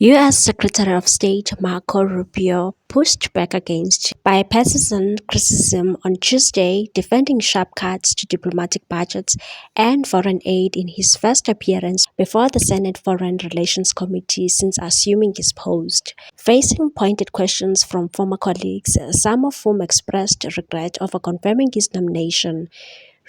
U.S. Secretary of State Marco Rubio pushed back against bipartisan criticism on Tuesday, defending sharp cuts to diplomatic budgets and foreign aid in his first appearance before the Senate Foreign Relations Committee since assuming his post. Facing pointed questions from former colleagues, some of whom expressed regret over confirming his nomination,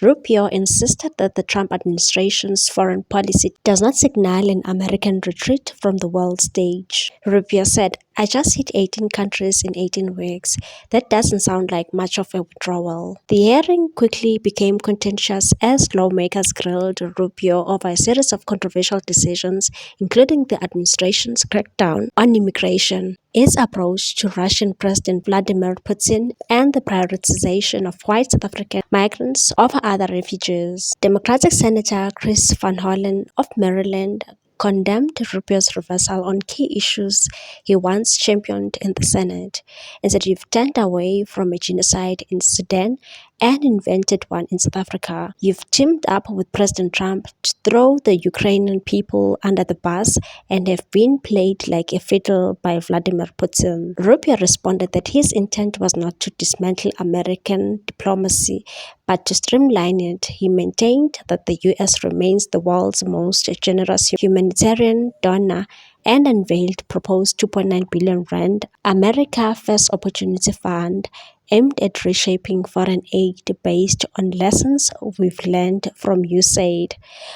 Rubio insisted that the Trump administration's foreign policy does not signal an American retreat from the world stage. Rubio said, "I just hit 18 countries in 18 weeks. That doesn't sound like much of a withdrawal." The hearing quickly became contentious as lawmakers grilled Rubio over a series of controversial decisions, including the administration's crackdown on immigration, its approach to Russian President Vladimir Putin, and the prioritization of white South African migrants over other refugees. Democratic Senator Chris Van Hollen of Maryland condemned Rubio's reversal on key issues he once championed in the Senate, and said, "You've turned away from a genocide in Sudan and invented one in South Africa. You've teamed up with President Trump to throw the Ukrainian people under the bus and have been played like a fiddle by Vladimir Putin." Rubio responded that his intent was not to dismantle American diplomacy, but to streamline it. He maintained that the U.S. remains the world's most generous humanitarian donor and unveiled proposed 2.9 billion rand America First Opportunity Fund aimed at reshaping foreign aid based on lessons we've learned from USAID.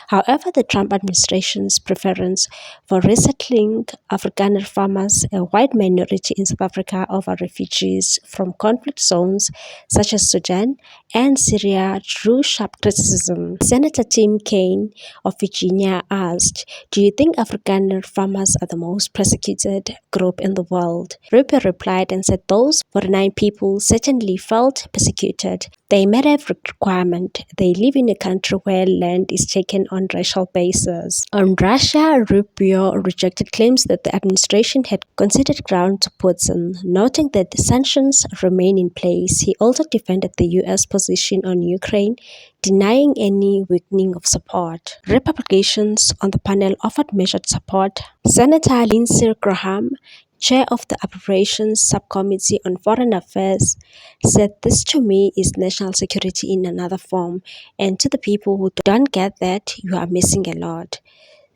However, the Trump administration's preference for resettling Afrikaner farmers, a white minority in South Africa, over refugees from conflict zones such as Sudan and Syria drew sharp criticism. Senator Tim Kaine of Virginia asked, "Do you think Afrikaner farmers are the most persecuted group in the world?" Rubio replied and said those 49 people certainly felt persecuted. They met a requirement. They live in a country where land is taken on racial basis. On Russia, Rubio rejected claims that the administration had conceded ground to Putin, noting that sanctions remain in place. He also defended the U.S. position on Ukraine, denying any weakening of support. Republicans on the panel offered measured support. Senator Lindsey Graham, chair of the Appropriations Subcommittee on Foreign Affairs, said, "This to me is national security in another form, and to the people who don't get that, you are missing a lot."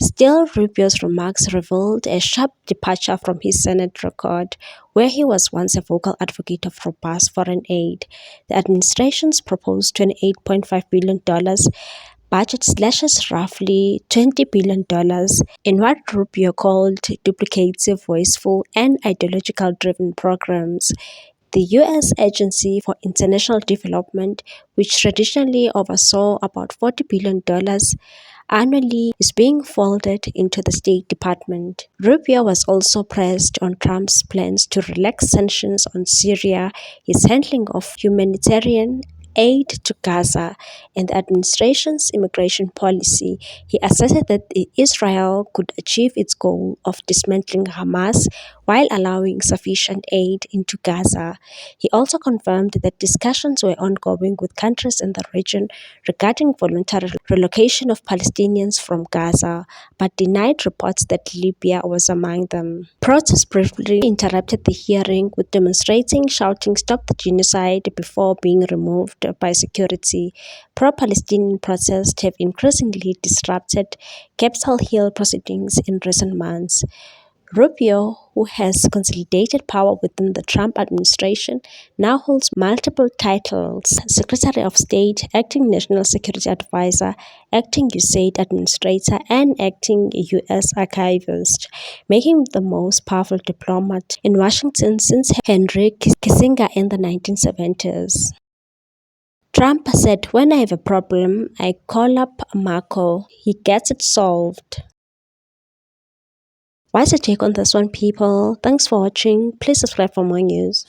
Still, Rubio's remarks revealed a sharp departure from his Senate record, where he was once a vocal advocate of robust foreign aid. The administration's proposed $28.5 billion budget slashes roughly $20 billion in what Rubio called duplicative, wasteful, and ideological-driven programs. The U.S. Agency for International Development, which traditionally oversaw about $40 billion annually, is being folded into the State Department. Rubio was also pressed on Trump's plans to relax sanctions on Syria, his handling of humanitarian aid to Gaza, and the administration's immigration policy. He asserted that Israel could achieve its goal of dismantling Hamas while allowing sufficient aid into Gaza. He also confirmed that discussions were ongoing with countries in the region regarding voluntary relocation of Palestinians from Gaza, but denied reports that Libya was among them. Protests briefly interrupted the hearing, with demonstrating shouting "Stop the genocide" before being removed by security. Pro-Palestinian protests have increasingly disrupted Capitol Hill proceedings in recent months. Rubio, who has consolidated power within the Trump administration, now holds multiple titles: Secretary of State, Acting National Security Advisor, Acting USAID Administrator, and Acting U.S. Archivist, making him the most powerful diplomat in Washington since Henry Kissinger in the 1970s. Trump said, "When I have a problem, I call up Marco. He gets it solved." What's your take on this one, people? Thanks for watching. Please subscribe for more news.